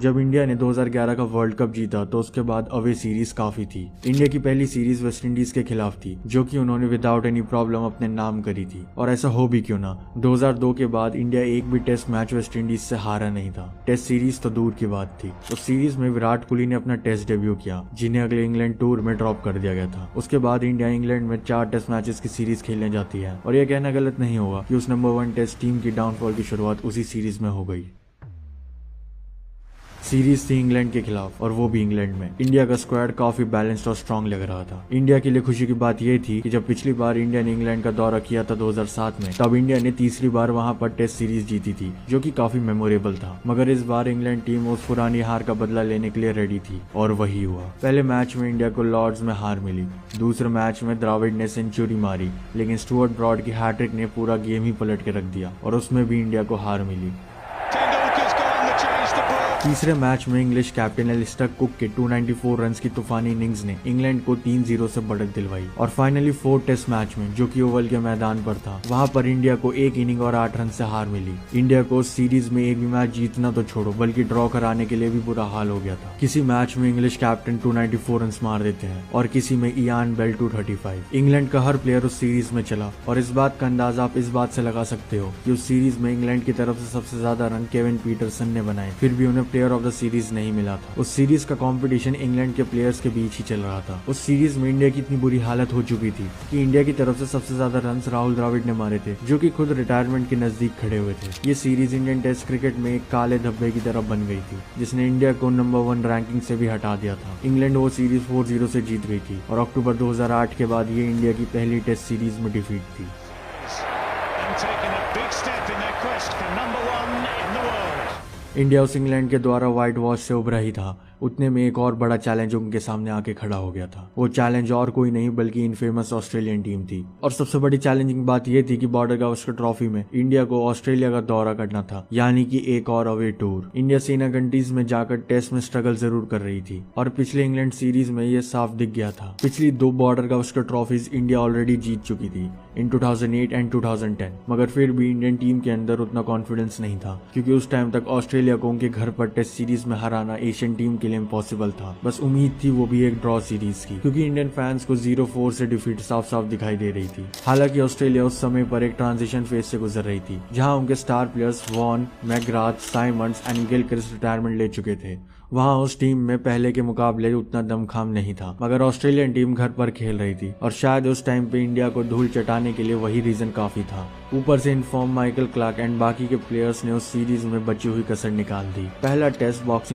जब इंडिया ने 2011 का वर्ल्ड कप जीता तो उसके बाद अवे सीरीज काफी थी। इंडिया की पहली सीरीज वेस्ट इंडीज के खिलाफ थी, जो कि उन्होंने विदाउट एनी प्रॉब्लम अपने नाम करी थी। और ऐसा हो भी क्यों ना, 2002 के बाद इंडिया एक भी टेस्ट मैच वेस्ट इंडीज से हारा नहीं था। टेस्ट सीरीज तो दूर की बात थी। उस सीरीज में विराट कोहली ने अपना टेस्ट डेब्यू किया, जिन्हें अगले इंग्लैंड टूर में ड्रॉप कर दिया गया था। उसके बाद इंडिया इंग्लैंड में 4 टेस्ट मैचेस की सीरीज खेलने जाती है, और यह कहना गलत नहीं होगा कि उस नंबर 1 टेस्ट टीम की डाउनफॉल की शुरुआत उसी सीरीज में हो गई। सीरीज थी इंग्लैंड के खिलाफ, और वो भी इंग्लैंड में। इंडिया का स्क्वाड काफी बैलेंस्ड और स्ट्रांग लग रहा था। इंडिया के लिए खुशी की बात यह थी कि जब पिछली बार इंडिया ने इंग्लैंड का दौरा किया था 2007 में, तब इंडिया ने तीसरी बार वहां पर टेस्ट सीरीज जीती थी, जो कि काफी मेमोरेबल था। मगर इस बार इंग्लैंड टीम उस पुरानी हार का बदला लेने के लिए रेडी थी, और वही हुआ। पहले मैच में इंडिया को लॉर्ड्स में हार मिली। दूसरे मैच में द्रविड़ ने सेंचुरी मारी, लेकिन स्टुअर्ट ब्रॉड की हैट्रिक ने पूरा गेम ही पलट के रख दिया, और उसमें भी इंडिया को हार मिली। तीसरे मैच में इंग्लिश कैप्टन एलिस्टर कुक के 294 रन की तूफानी इनिंग्स ने इंग्लैंड को 3-0 से बढ़त दिलवाई। और फाइनली 4 टेस्ट मैच में, जो कि ओवल के मैदान पर था, वहां पर इंडिया को 1 इनिंग और 8 रन से हार मिली। इंडिया को सीरीज में एक भी मैच जीतना तो छोड़ो, बल्कि ड्रॉ कराने के लिए भी बुरा हाल हो गया था। किसी मैच में इंग्लिश कैप्टन 294 रन मार देते हैं, और किसी में इयान बेल 235। इंग्लैंड का हर प्लेयर उस सीरीज में चला, और इस बात का अंदाजा आप इस बात से लगा सकते हो कि उस सीरीज में इंग्लैंड की तरफ से सबसे ज्यादा रन केविन पीटरसन ने बनाए, फिर भी उन्हें प्लेयर ऑफ द सीरीज नहीं मिला था। उस सीरीज का कंपटीशन इंग्लैंड के प्लेयर्स के बीच ही चल रहा था। उस सीरीज में इंडिया की इतनी बुरी हालत हो चुकी थी कि इंडिया की तरफ से सबसे ज्यादा रन राहुल द्रविड़ ने मारे थे, जो कि खुद रिटायरमेंट के नजदीक खड़े हुए थे। ये सीरीज इंडियन टेस्ट क्रिकेट में एक काले धब्बे की तरह बन गई थी, जिसने इंडिया को नंबर 1 रैंकिंग से भी हटा दिया था। इंग्लैंड वो सीरीज 4-0 से जीत गई थी, और अक्टूबर 2008 के बाद ये इंडिया की पहली टेस्ट सीरीज में डिफीट थी। इंडिया उस इंग्लैंड के द्वारा व्हाइट वॉश से उभरा ही था, उतने में एक और बड़ा चैलेंज उनके सामने आके खड़ा हो गया था। वो चैलेंज और कोई नहीं बल्कि इनफेमस ऑस्ट्रेलियन टीम थी। और सबसे बड़ी चैलेंजिंग बात यह थी कि बॉर्डर गावस्कर ट्रॉफी में इंडिया को ऑस्ट्रेलिया का दौरा करना था, यानी कि एक और away tour. India SENA countries में जाकर टेस्ट में स्ट्रगल जरूर कर रही थी, और पिछले इंग्लैंड सीरीज में ये साफ दिख गया था। पिछली 2 border Gavaskar trophies India already जीत चुकी थी, इन 2008 एंड 2010। मगर फिर भी इंडियन टीम के अंदर उतना कॉन्फिडेंस नहीं था, क्योंकि उस टाइम तक ऑस्ट्रेलिया को उनके घर पर टेस्ट सीरीज में हराना एशियन टीम के लिए इम्पॉसिबल था। बस उम्मीद थी वो भी एक ड्रॉ सीरीज की, क्योंकि इंडियन फैंस को 0-4 से डिफीट साफ साफ दिखाई दे रही थी। हालांकि ऑस्ट्रेलिया उस समय पर एक ट्रांजिशन फेज से गुजर रही थी, जहां उनके star players Warne, McGrath, Symonds and Gilchrist retirement ले चुके थे। वहां उस टीम में पहले के मुकाबले उतना दमखम नहीं था, मगर ऑस्ट्रेलियन टीम घर पर खेल रही थी, और शायद उस टाइम पे इंडिया को धूल चटाने के लिए वही रीजन काफी था। ऊपर से इनफॉर्म माइकल क्लार्क एंड बाकी के प्लेयर्स ने उस सीरीज में बची हुई कसर निकाल दी। पहला टेस्ट बॉक्सिंग